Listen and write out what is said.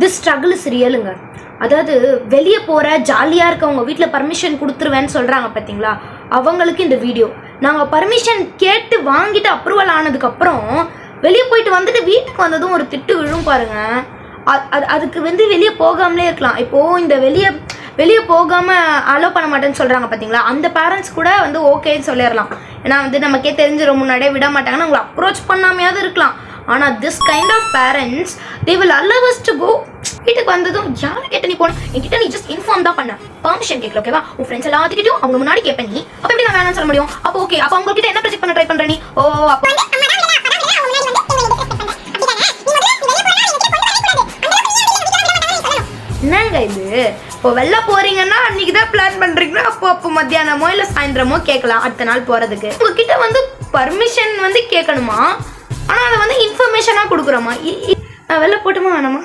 This struggle is ரியலுங்க. அதாவது வெளியே போகிற ஜாலியாக இருக்கவங்க வீட்டில் பர்மிஷன் கொடுத்துருவேன்னு சொல்கிறாங்க பார்த்தீங்களா, அவங்களுக்கு இந்த வீடியோ. நாங்கள் பர்மிஷன் கேட்டு வாங்கிட்டு அப்ரூவல் ஆனதுக்கப்புறம் வெளியே போயிட்டு வந்துட்டு வீட்டுக்கு வந்ததும் ஒரு திட்டு விழும் பாருங்கள். அதுக்கு வெளியே போகாமலே இருக்கலாம். இப்போது இந்த வெளியே போகாமல் அலோவ் பண்ண மாட்டேன்னு சொல்கிறாங்க பார்த்தீங்களா, அந்த பேரண்ட்ஸ் கூட ஓகேன்னு சொல்லிடலாம். ஏன்னா நமக்கே தெரிஞ்சிடும் முன்னாடியே விட மாட்டாங்கன்னா உங்களை அப்ரோச் பண்ணாமையாவது இருக்கலாம். ஆனால் this kind of parents they will allow us to go. வீட்டுக்கு வந்ததும் யாரை கேட்ட நீ போன, என்கிட்ட நீ ஜஸ்ட் இன்ஃபார்ம் தான் பண்ண, பர்மிஷன் கேட்கல, ஓகேவா? உன் ஃப்ரெண்ட்ஸ் எல்லாத்துக்கிட்டையும் அவங்க முன்னாடி கேட்பேன். நீ அப்போ எப்படி நான் வேணாம்னு சொல்ல முடியும்? அப்போ ஓகே, அப்போ அவங்க கிட்ட என்ன ப்ரொஜெக்ட் பண்ண ட்ரை பண்ற நீ? ஓ அப்போ என்னங்க இது? இப்போ வெளில போறீங்கன்னா அன்னைக்கு தான் பிளான் பண்றீங்கன்னா அப்போ மத்தியானமோ இல்லை சாயந்தரமோ கேட்கலாம். அடுத்த நாள் போறதுக்கு உங்ககிட்ட பர்மிஷன் கேட்கணுமா? ஆனால் அதை இன்ஃபர்மேஷனாக கொடுக்குறோமா? வெளில போட்டுமா வேணாமா?